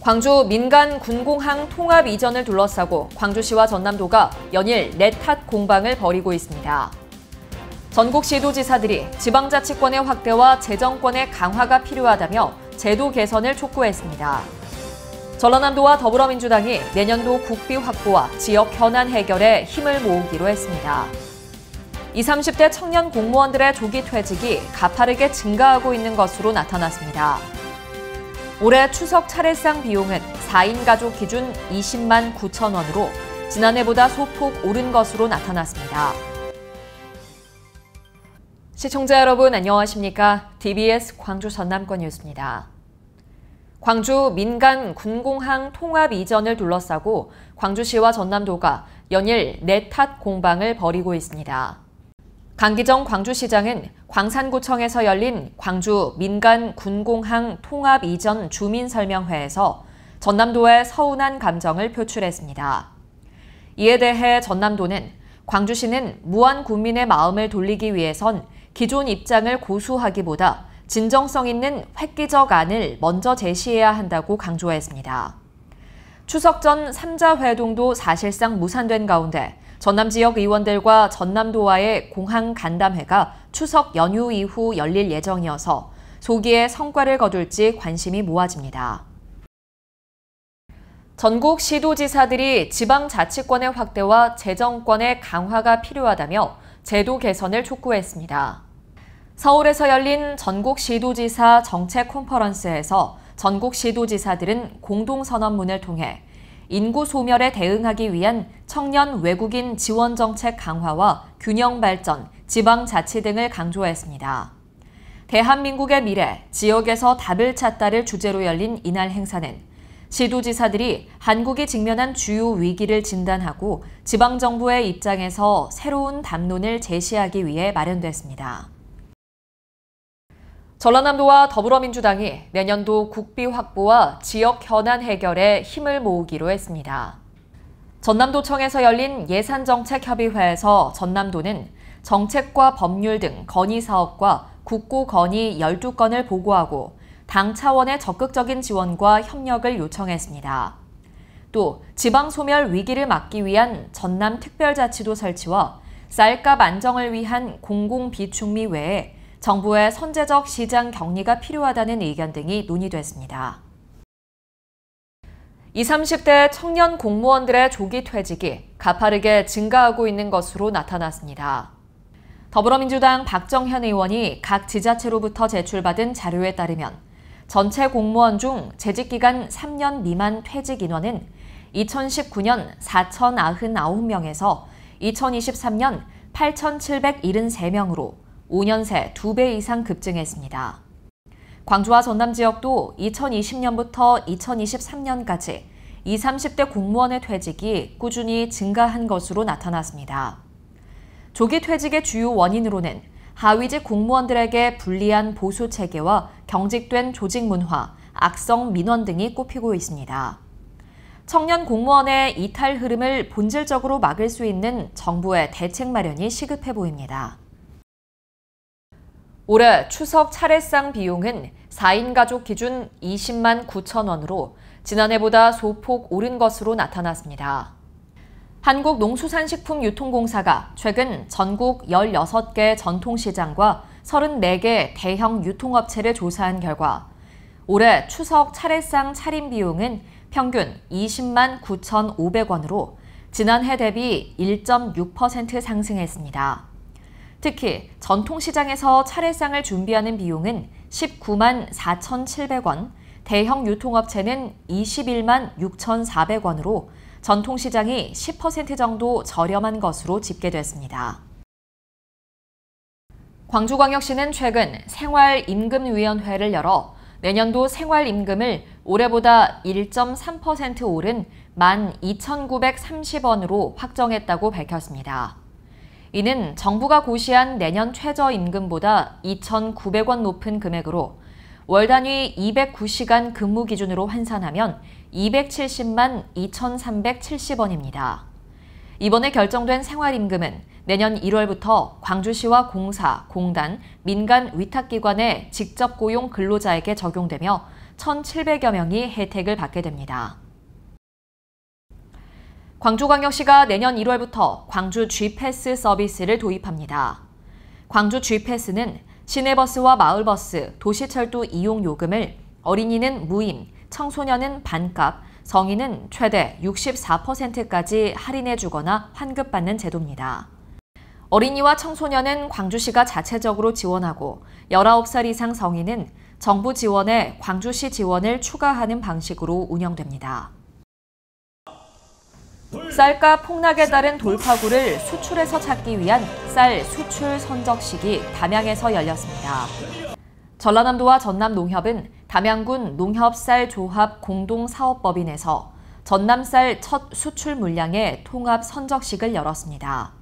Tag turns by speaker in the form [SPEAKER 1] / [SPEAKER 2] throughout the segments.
[SPEAKER 1] 광주 민간 군공항 통합 이전을 둘러싸고 광주시와 전남도가 연일 내탓 공방을 벌이고 있습니다. 전국 시도지사들이 지방자치권의 확대와 재정권의 강화가 필요하다며 제도 개선을 촉구했습니다. 전라남도와 더불어민주당이 내년도 국비 확보와 지역 현안 해결에 힘을 모으기로 했습니다. 20, 30대 청년 공무원들의 조기 퇴직이 가파르게 증가하고 있는 것으로 나타났습니다. 올해 추석 차례상 비용은 4인 가족 기준 20만 9천 원으로 지난해보다 소폭 오른 것으로 나타났습니다. 시청자 여러분 안녕하십니까? TBS 광주 전남권 뉴스입니다. 광주 민간 군공항 통합 이전을 둘러싸고 광주시와 전남도가 연일 내탓 공방을 벌이고 있습니다. 강기정 광주시장은 광산구청에서 열린 광주 민간 군공항 통합 이전 주민설명회에서 전남도의 서운한 감정을 표출했습니다. 이에 대해 전남도는 광주시는 무안 군민의 마음을 돌리기 위해선 기존 입장을 고수하기보다 진정성 있는 획기적 안을 먼저 제시해야 한다고 강조했습니다. 추석 전 3자 회동도 사실상 무산된 가운데 전남 지역 의원들과 전남도와의 공항 간담회가 추석 연휴 이후 열릴 예정이어서 소기에 성과를 거둘지 관심이 모아집니다. 전국 시도지사들이 지방자치권의 확대와 재정권의 강화가 필요하다며 제도 개선을 촉구했습니다. 서울에서 열린 전국 시도지사 정책 컨퍼런스에서 전국 시도지사들은 공동선언문을 통해 인구 소멸에 대응하기 위한 청년 외국인 지원 정책 강화와 균형 발전, 지방자치 등을 강조했습니다. 대한민국의 미래, 지역에서 답을 찾다를 주제로 열린 이날 행사는 시도지사들이 한국이 직면한 주요 위기를 진단하고 지방정부의 입장에서 새로운 담론을 제시하기 위해 마련됐습니다. 전라남도와 더불어민주당이 내년도 국비 확보와 지역 현안 해결에 힘을 모으기로 했습니다. 전남도청에서 열린 예산정책협의회에서 전남도는 정책과 법률 등 건의사업과 국고 건의 12건을 보고하고 당 차원의 적극적인 지원과 협력을 요청했습니다. 또 지방소멸 위기를 막기 위한 전남특별자치도 설치와 쌀값 안정을 위한 공공비축미 외에 정부의 선제적 시장 격리가 필요하다는 의견 등이 논의됐습니다. 20, 30대 청년 공무원들의 조기 퇴직이 가파르게 증가하고 있는 것으로 나타났습니다. 더불어민주당 박정현 의원이 각 지자체로부터 제출받은 자료에 따르면 전체 공무원 중 재직기간 3년 미만 퇴직 인원은 2019년 4,099명에서 2023년 8,773명으로 5년 새 2배 이상 급증했습니다. 광주와 전남 지역도 2020년부터 2023년까지 20, 30대 공무원의 퇴직이 꾸준히 증가한 것으로 나타났습니다. 조기 퇴직의 주요 원인으로는 하위직 공무원들에게 불리한 보수 체계와 경직된 조직 문화, 악성 민원 등이 꼽히고 있습니다. 청년 공무원의 이탈 흐름을 본질적으로 막을 수 있는 정부의 대책 마련이 시급해 보입니다. 올해 추석 차례상 비용은 4인 가족 기준 20만 9천 원으로 지난해보다 소폭 오른 것으로 나타났습니다. 한국농수산식품유통공사가 최근 전국 16개 전통시장과 34개 대형 유통업체를 조사한 결과 올해 추석 차례상 차림 비용은 평균 20만 9,500원으로 지난해 대비 1.6% 상승했습니다. 특히 전통시장에서 차례상을 준비하는 비용은 19만 4,700원, 대형 유통업체는 21만 6,400원으로 전통시장이 10% 정도 저렴한 것으로 집계됐습니다. 광주광역시는 최근 생활임금위원회를 열어 내년도 생활임금을 올해보다 1.3% 오른 12,930원으로 확정했다고 밝혔습니다. 이는 정부가 고시한 내년 최저임금보다 2,900원 높은 금액으로 월 단위 209시간 근무 기준으로 환산하면 270만 2,370원입니다. 이번에 결정된 생활임금은 내년 1월부터 광주시와 공사, 공단, 민간 위탁기관의 직접 고용 근로자에게 적용되며 1,700여 명이 혜택을 받게 됩니다. 광주광역시가 내년 1월부터 광주 G패스 서비스를 도입합니다. 광주 G패스는 시내버스와 마을버스, 도시철도 이용 요금을 어린이는 무임, 청소년은 반값, 성인은 최대 64%까지 할인해주거나 환급받는 제도입니다. 어린이와 청소년은 광주시가 자체적으로 지원하고 19살 이상 성인은 정부 지원에 광주시 지원을 추가하는 방식으로 운영됩니다. 쌀값 폭락에 따른 돌파구를 수출에서 찾기 위한 쌀 수출 선적식이 담양에서 열렸습니다. 전라남도와 전남농협은 담양군 농협쌀조합 공동사업법인에서 전남쌀 첫 수출 물량의 통합 선적식을 열었습니다.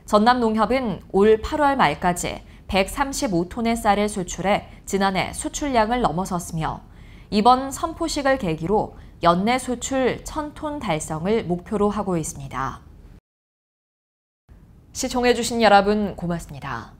[SPEAKER 1] 전남농협은 올 8월 말까지 135톤의 쌀을 수출해 지난해 수출량을 넘어섰으며 이번 선포식을 계기로 연내 수출 1,000톤 달성을 목표로 하고 있습니다. 시청해주신 여러분 고맙습니다.